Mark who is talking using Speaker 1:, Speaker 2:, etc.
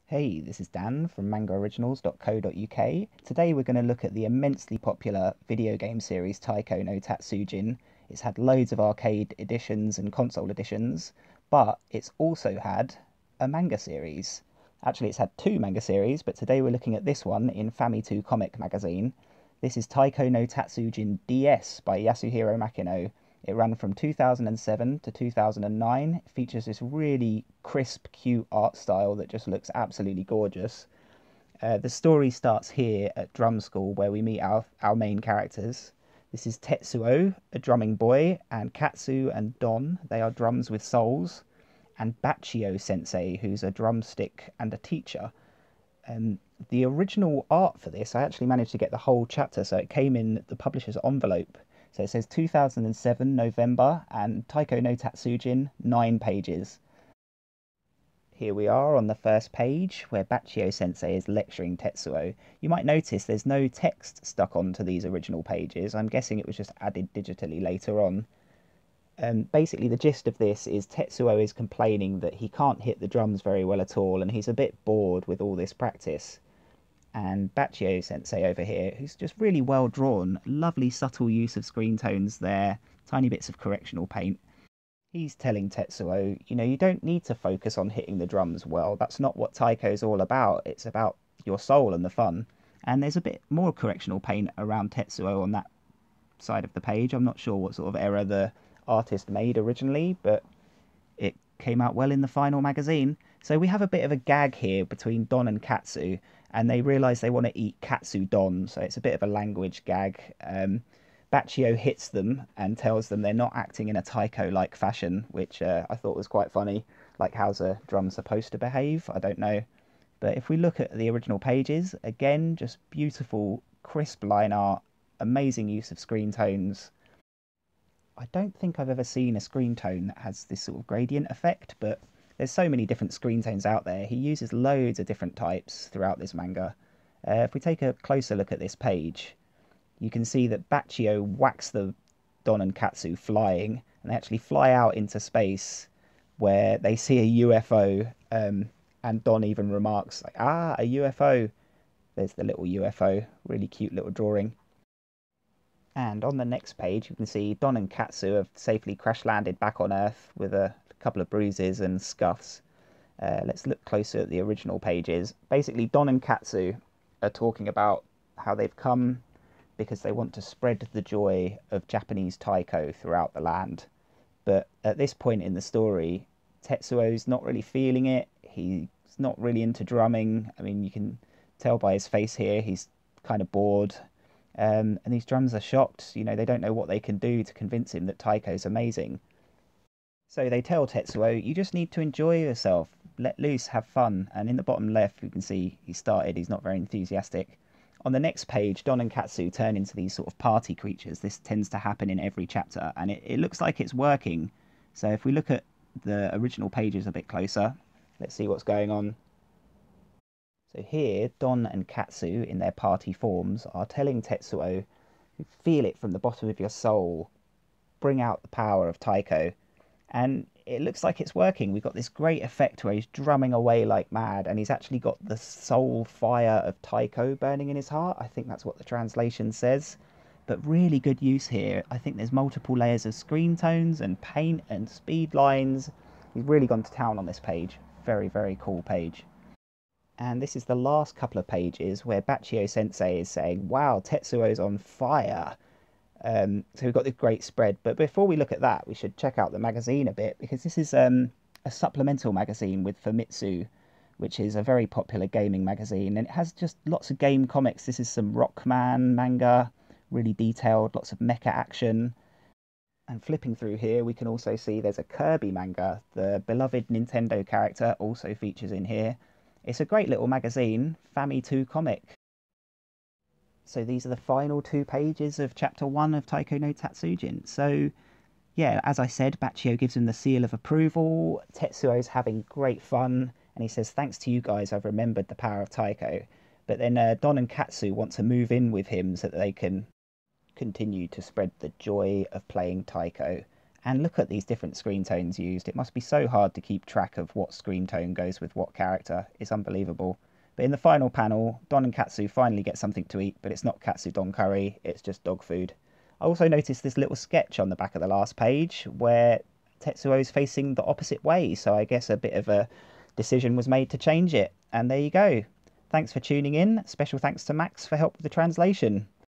Speaker 1: Hey, this is Dan from mangaoriginals.co.uk. Today we're going to look at the immensely popular video game series Taiko no Tatsujin. It's had loads of arcade editions and console editions, but it's also had a manga series. Actually, it's had two manga series, but today we're looking at this one in Fami 2 Comic magazine. This is Taiko no Tatsujin DS by Yasuhiro Makino. It ran from 2007 to 2009. It features this really crisp, cute art style that just looks absolutely gorgeous. The story starts here at drum school where we meet our main characters. This is Tetsuo, a drumming boy, and Katsu and Don, they are drums with souls, and Bachio sensei, who's a drumstick and a teacher. The original art for this, I actually managed to get the whole chapter, so it came in the publisher's envelope. So it says 2007 November and Taiko no Tatsujin, 9 pages. Here we are on the first page where Bachio sensei is lecturing Tetsuo. You might notice there's no text stuck onto these original pages. I'm guessing it was just added digitally later on. Basically the gist of this is Tetsuo is complaining that he can't hit the drums very well at all and he's a bit bored with all this practice. And Bachio sensei over here, who's just really well drawn, lovely subtle use of screen tones there, tiny bits of correctional paint. He's telling Tetsuo, you don't need to focus on hitting the drums well, that's not what Taiko's all about, it's about your soul and the fun. And there's a bit more correctional paint around Tetsuo on that side of the page. I'm not sure what sort of error the artist made originally, but it came out well in the final magazine. So we have a bit of a gag here between Don and Katsu, and they realise they want to eat Katsu Don, so it's a bit of a language gag. Bachio hits them and tells them they're not acting in a Taiko-like fashion, which I thought was quite funny. Like, how's a drum supposed to behave? I don't know. But if we look at the original pages, again, just beautiful, crisp line art, amazing use of screen tones. I don't think I've ever seen a screen tone that has this sort of gradient effect, but there's so many different screen tones out there. He uses loads of different types throughout this manga. If we take a closer look at this page, you can see that Bachio whacks the Don and Katsu flying, and they actually fly out into space where they see a UFO, and Don even remarks, like, a UFO. There's the little UFO, really cute little drawing. And on the next page, you can see Don and Katsu have safely crash-landed back on Earth with a couple of bruises and scuffs. Let's look closer at the original pages. Basically, Don and Katsu are talking about how they've come because they want to spread the joy of Japanese taiko throughout the land. But at this point in the story, Tetsuo's not really feeling it. He's not really into drumming. I mean, you can tell by his face here, he's kind of bored. And these drums are shocked. They don't know what they can do to convince him that taiko's amazing. So they tell Tetsuo, you just need to enjoy yourself, let loose, have fun. And in the bottom left, you can see he's not very enthusiastic. On the next page, Don and Katsu turn into these sort of party creatures. This tends to happen in every chapter, and it looks like it's working. So if we look at the original pages a bit closer, let's see what's going on. So here, Don and Katsu, in their party forms, are telling Tetsuo, feel it from the bottom of your soul, bring out the power of taiko. And it looks like it's working. We've got this great effect where he's drumming away like mad, and he's actually got the soul fire of taiko burning in his heart. I think that's what the translation says. But really good use here. I think there's multiple layers of screen tones and paint and speed lines. He's really gone to town on this page. Very, very cool page. And this is the last couple of pages where Bachio sensei is saying, wow, Tetsuo's on fire. So we've got this great spread. But before we look at that, we should check out the magazine a bit, because this is a supplemental magazine with Famitsu, which is a very popular gaming magazine. And it has just lots of game comics. This is some Rockman manga, really detailed, lots of mecha action. And flipping through here, we can also see there's a Kirby manga. The beloved Nintendo character also features in here. It's a great little magazine, Fami 2 Comic. So these are the final 2 pages of Chapter 1 of Taiko no Tatsujin. So, yeah, as I said, Bachio gives him the seal of approval. Tetsuo's having great fun, and he says, thanks to you guys, I've remembered the power of taiko. But then Don and Katsu want to move in with him so that they can continue to spread the joy of playing taiko. And look at these different screen tones used. It must be so hard to keep track of what screen tone goes with what character. It's unbelievable. But in the final panel, Don and Katsu finally get something to eat, but it's not katsu don curry, it's just dog food. I also noticed this little sketch on the back of the last page where Tetsuo is facing the opposite way, so I guess a bit of a decision was made to change it. And there you go. Thanks for tuning in. Special thanks to Max for help with the translation.